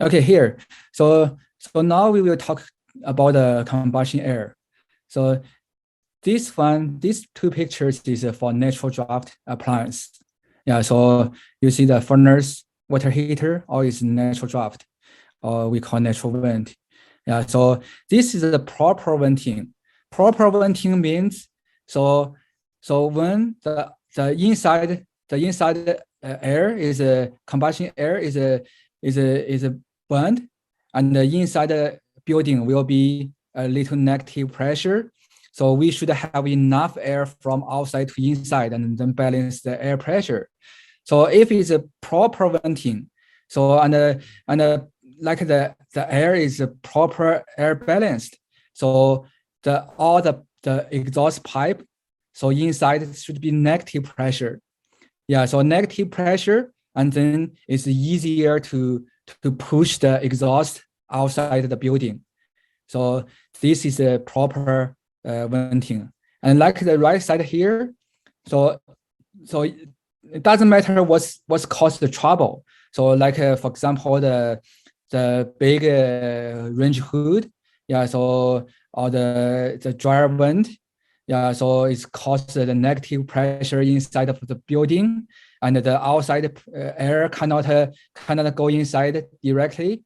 Okay, here. So now we will talk about the combustion air. So these two pictures is for natural draft appliance. Yeah, so you see the furnace, water heater, or is natural draft, or we call natural vent. Yeah, so this is the proper venting. Proper venting means so when the inside air is a combustion air is a burned, and the inside the building will be a little negative pressure. So we should have enough air from outside to inside and then balance the air pressure. So if it's a proper venting, so and like the air is a proper air balanced. So all the exhaust pipe, so inside should be negative pressure. Yeah, so negative pressure, and then it's easier to push the exhaust outside the building. So this is a proper venting. And like the right side here, so it doesn't matter what's caused the trouble. So like for example the big range hood, yeah, so or the dryer vent, yeah, so it's caused the negative pressure inside of the building, and the outside air cannot go inside directly.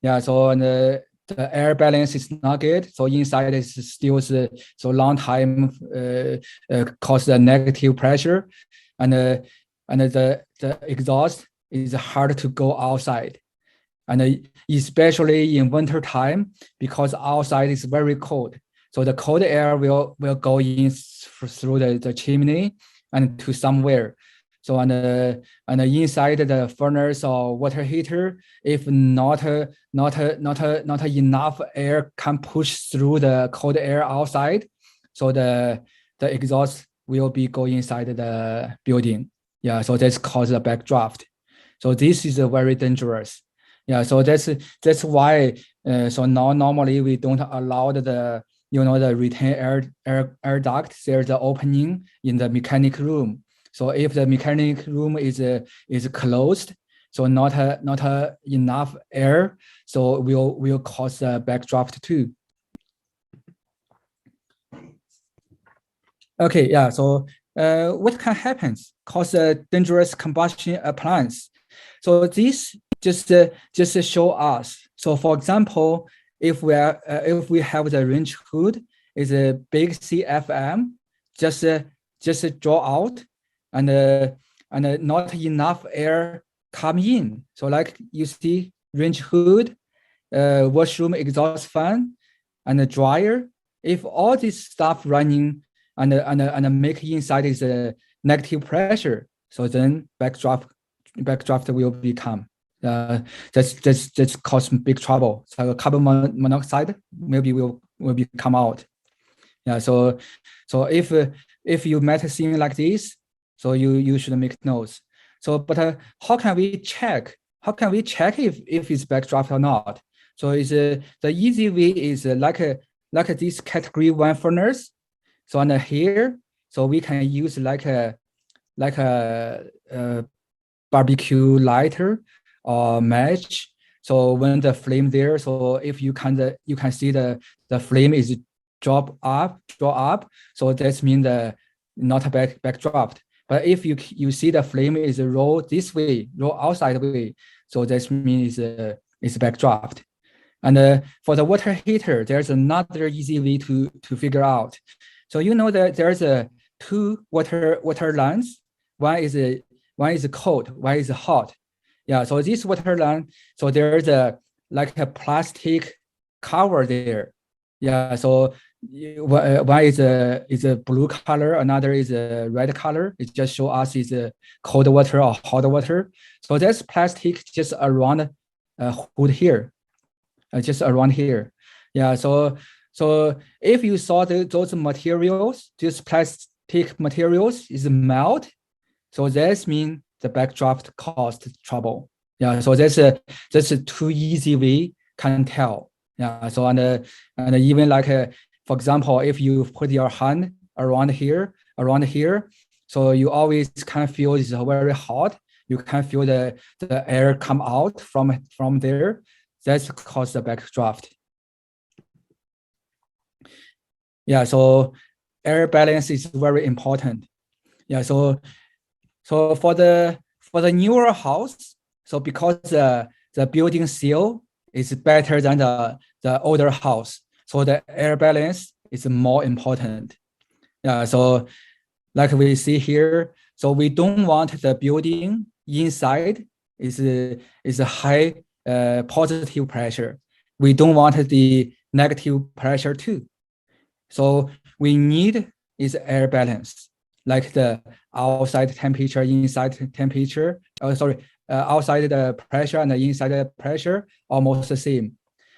Yeah, so and the air balance is not good. So inside is still so long time cause the negative pressure, and the exhaust is hard to go outside, and especially in winter time because outside is very cold. So the cold air will go in through the chimney and to somewhere. So and inside the furnace or water heater, if not enough air can push through the cold air outside, so the exhaust will be going inside the building. Yeah, so that's cause a backdraft. So this is very dangerous. Yeah, so that's why so now normally we don't allow the retain air duct. There's the opening in the mechanic room. So if the mechanic room is closed, so not enough air, so will cause a backdraft too. Okay, yeah. So what can happen? Cause a dangerous combustion appliance. So this just show us. So for example, if we have the range hood is a big CFM, just draw out, and not enough air come in. So like you see range hood, washroom exhaust fan, and the dryer. If all this stuff running and make inside is a negative pressure, so then backdraft will become. That's cause big trouble. So carbon monoxide maybe will come out. Yeah. So if you met a scene like this, so you should make notes. So but how can we check? How can we check if it's backdraft or not? So is the easy way is like this category 1 furnace. So on here, so we can use like a barbecue lighter or match. So when the flame there, so if you can see the flame is draw up, so that means not a backdraft. But if you see the flame is roll this way, roll outside way, so that means it's backdraft. And for the water heater, there's another easy way to figure out. So that there's two water lines. One is cold, one is hot. Yeah, so this water line, so there's like a plastic cover there. Yeah, so one is a blue color, another is a red color. It just show us is a cold water or hot water. So that's plastic just around hood here, just around here. Yeah, so if you saw those materials, these plastic materials is melt, so that means the backdraft caused trouble. Yeah, so that's a too easy way can tell. Yeah, so and even like for example, if you put your hand around here, so you always can feel it's very hot. you can feel the air come out from there. That's cause the backdraft. Yeah, so air balance is very important. Yeah, so for the newer house, so because the building seal is better than the older house, so the air balance is more important. Yeah, so like we see here, so we don't want the building inside is a high positive pressure. We don't want the negative pressure too. So we need is air balance, like the outside temperature, inside temperature. Outside the pressure and the inside the pressure almost the same.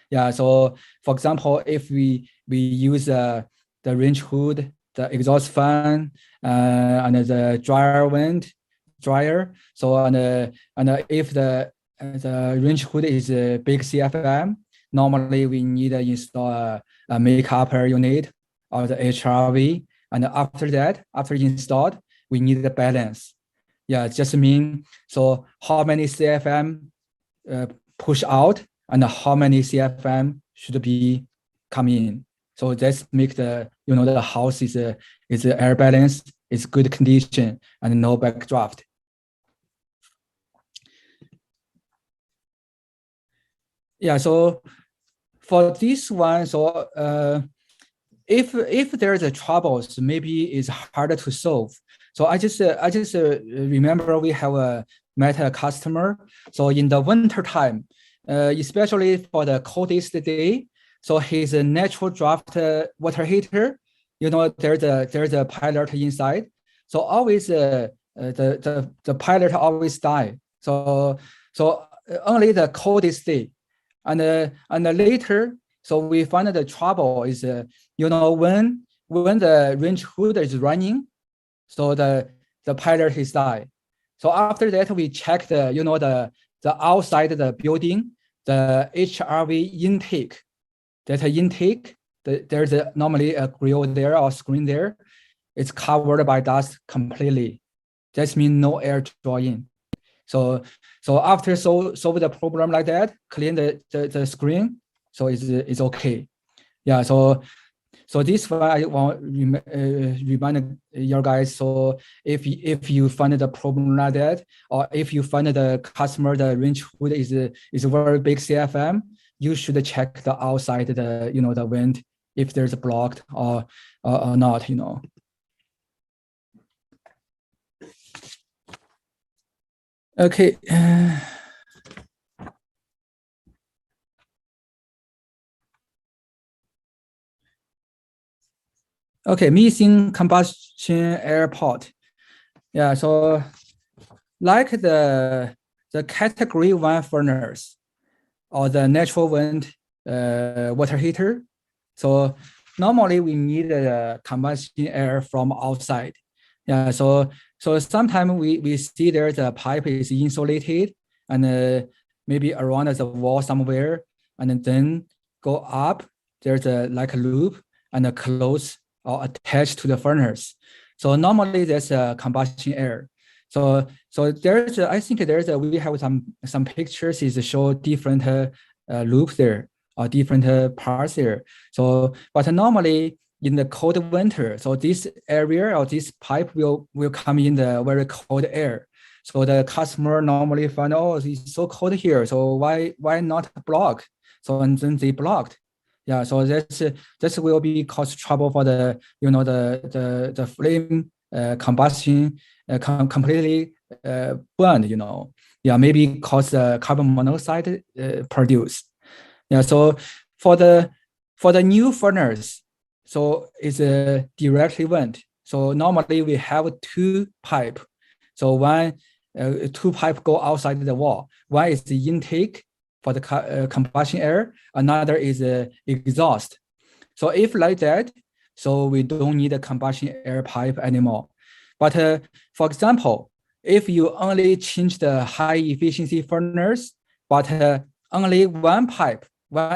Yeah. So for example, if we use the range hood, the exhaust fan, and the dryer. So and if the range hood is a big CFM, normally we need to install a make-up unit or the HRV, and after that, after installed, we need the balance. Yeah, just mean so how many CFM push out and how many CFM should be come in. So that's make the the house is air balance, is good condition and no backdraft. Yeah, so for this one, so if there's a troubles, maybe it's harder to solve. So I just remember we have met a customer. So in the winter time, especially for the coldest day, so his natural draft water heater, there's a pilot inside. So always the pilot always die. So only the coldest day, and later. So we find the trouble is, when the range hood is running, so the pilot is die. So after that, we check the outside the building, the HRV intake. That intake, there's normally a grill there or screen there. It's covered by dust completely. That means no air draw in. So after solve the problem like that, clean the screen. So it's okay. Yeah, so this one I want remind your guys. So if you find the problem like that, or if you find the customer the range hood is a very big CFM, you should check the outside the the vent if there's a blocked or not. Okay. Okay, missing combustion air port. Yeah, so like the category 1 furnace or the natural vent water heater. So normally we need a combustion air from outside. Yeah, so sometimes we see there's a pipe is insulated and maybe around the wall somewhere, and then go up. There's a like a loop and close or attached to the furnace. So normally there's a combustion air. So there's I think we have some pictures is show different loops there or different parts there. So but normally in the cold winter, so this area or this pipe will come in the very cold air. So the customer normally find, oh, it's so cold here, so why not block? So and then they blocked. Yeah, so that will be cause trouble for the the flame combustion completely burned. Yeah, maybe cause carbon monoxide produced. Yeah, so for the new furnace, so it's a directly vent. So normally we have 2 pipe. So one 2 pipe go outside the wall. One is the intake for the combustion air, another is exhaust. So if like that, so we don't need a combustion air pipe anymore. But for example, if you only change the high efficiency furnace, but only one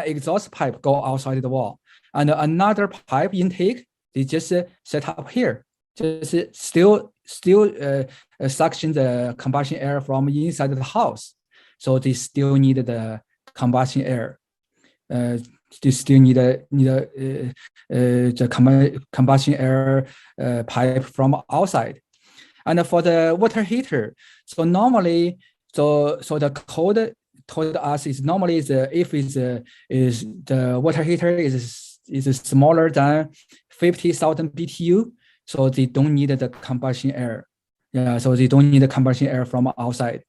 exhaust pipe go outside the wall, and another pipe intake, they just set up here, just still suction the combustion air from inside the house. So they still need the combustion air. They still need the combustion air pipe from outside. And for the water heater, so normally, so the code told us is normally if is the water heater is smaller than 50,000 BTU, so they don't need the combustion air. Yeah, so they don't need the combustion air from outside.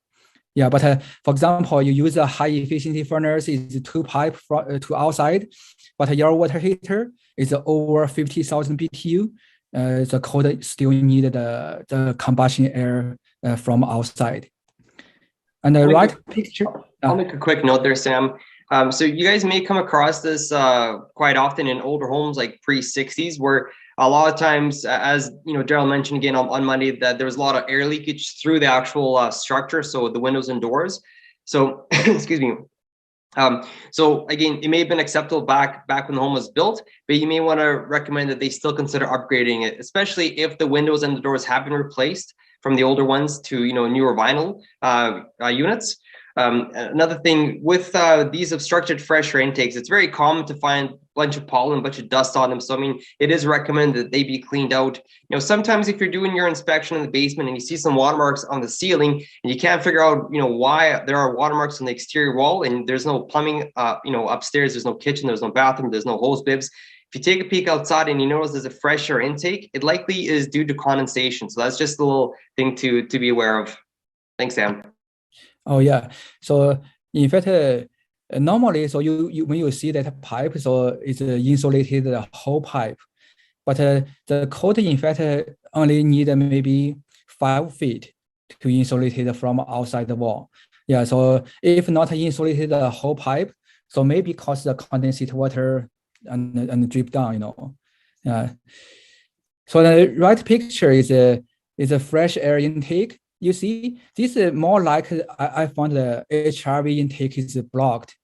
Yeah, but for example, you use a high efficiency furnace is 2 pipe to outside, but your water heater is over 50,000 BTU. The code still need the combustion air from outside. And the right picture. I'll make a quick note there, Sam. So you guys may come across this quite often in older homes like pre-60s, where a lot of times, as you know, Daryl mentioned again on Monday, that there was a lot of air leakage through the actual structure, so the windows and doors. So, excuse me. So again, it may have been acceptable back when the home was built, but you may want to recommend that they still consider upgrading it, especially if the windows and the doors have been replaced from the older ones to, you know, newer vinyl units. Another thing with these obstructed fresh air intakes, it's very common to find a bunch of pollen, a bunch of dust on them. So, I mean, it is recommended that they be cleaned out. You know, sometimes if you're doing your inspection in the basement and you see some watermarks on the ceiling and you can't figure out, you know, why there are watermarks on the exterior wall and there's no plumbing, you know, upstairs, there's no kitchen, there's no bathroom, there's no hose bibs. If you take a peek outside and you notice there's a fresh air intake, it likely is due to condensation. So that's just a little thing to be aware of. Thanks, Sam. Oh yeah. So in fact, normally, so you when you see that pipe, so it's insulated the whole pipe, but the code in fact only need maybe 5 feet to insulate it from outside the wall. Yeah. So if not insulated the whole pipe, so maybe cause the condensate water and drip down, you know. Yeah. So the right picture is a fresh air intake. You see, this is more like I found the HRV intake is blocked.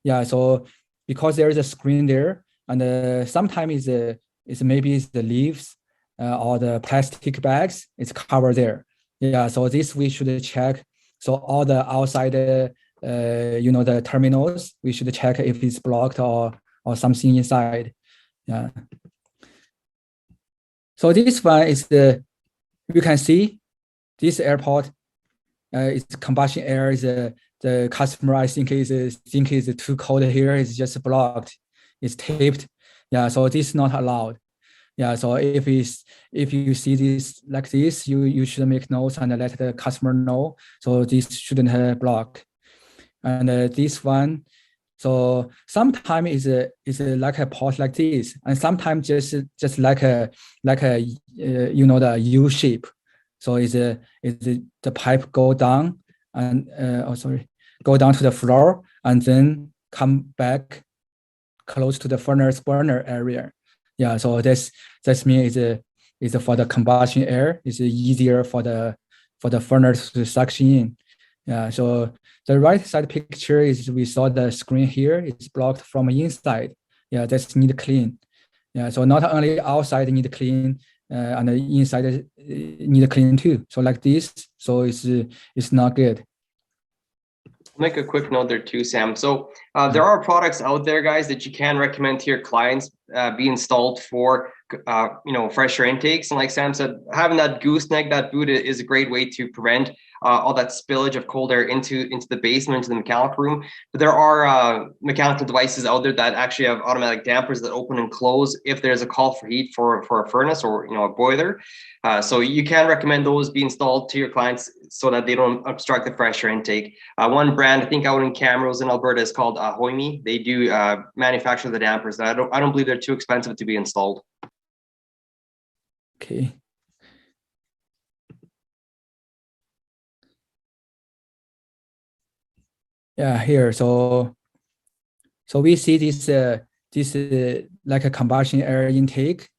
Yeah, so because there is a screen there, and sometimes it's maybe it's the leaves or the plastic bags, it's covered there. Yeah, so this we should check. So all the outside, you know, the terminals, we should check if it's blocked or something inside. Yeah. So this one is you can see. This airport, its combustion air is the customer I think is too cold here. It's just blocked. It's taped. Yeah, so this is not allowed. Yeah, so if you see this like this, you should make notes and let the customer know. So this shouldn't block. And this one, so sometimes is like a port like this, and sometimes just like a you know, the U shape. So is the pipe go down and go down to the floor and then come back close to the furnace burner area. Yeah, so that's means is for the combustion air. It's easier for the furnace to suction in. Yeah, so the right side picture is we saw the screen here. It's blocked from inside. Yeah, that's need clean. Yeah, so not only outside need clean. And the inside need clean too. So like this, so it's not good. I'll make a quick note there too, Sam. So there are products out there, guys, that you can recommend to your clients be installed for you know, fresh air intakes. And like Sam said, having that gooseneck, that boot is a great way to prevent all that spillage of cold air into the basement, into the mechanical room. But there are mechanical devices out there that actually have automatic dampers that open and close if there's a call for heat for a furnace or, you know, a boiler. So you can recommend those be installed to your clients so that they don't obstruct the fresh air intake. One brand, I think out in Camrose in Alberta, is called Hoimi. They do manufacture the dampers. I don't believe they're too expensive to be installed. Okay. Yeah, here. So we see this like a combustion air intake.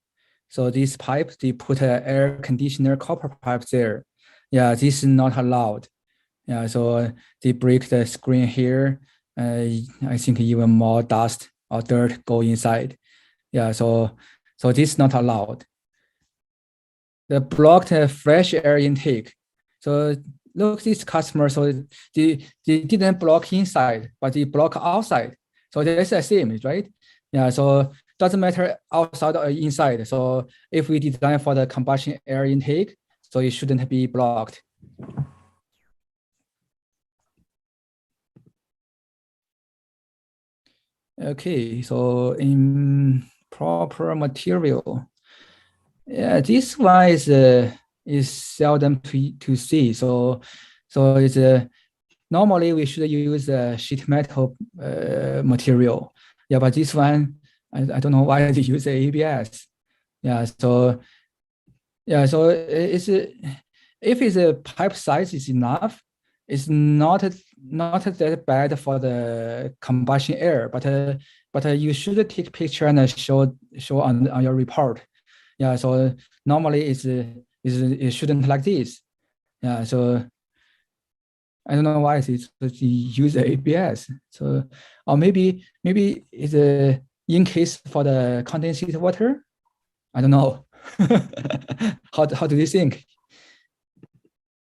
So this pipe, they put an air conditioner copper pipe there. Yeah, this is not allowed. Yeah, so they break the screen here. I think even more dust or dirt go inside. Yeah, so this is not allowed. the blocked fresh air intake. So look, this customer, so they didn't block inside, but they block outside. So that's the same, right? Yeah, so doesn't matter outside or inside. So if we design for the combustion air intake, so it shouldn't be blocked. Okay, so improper material. Yeah, this one is seldom to see. So it's normally we should use sheet metal material. Yeah, but this one I don't know why they use ABS. Yeah, so it's if it's a pipe size is enough, it's not that bad for the combustion air, but you should take picture and show on your report. Yeah, so normally it shouldn't like this. Yeah, so I don't know why it's use ABS. So or maybe it's in case for the condensate water. I don't know. How do you think?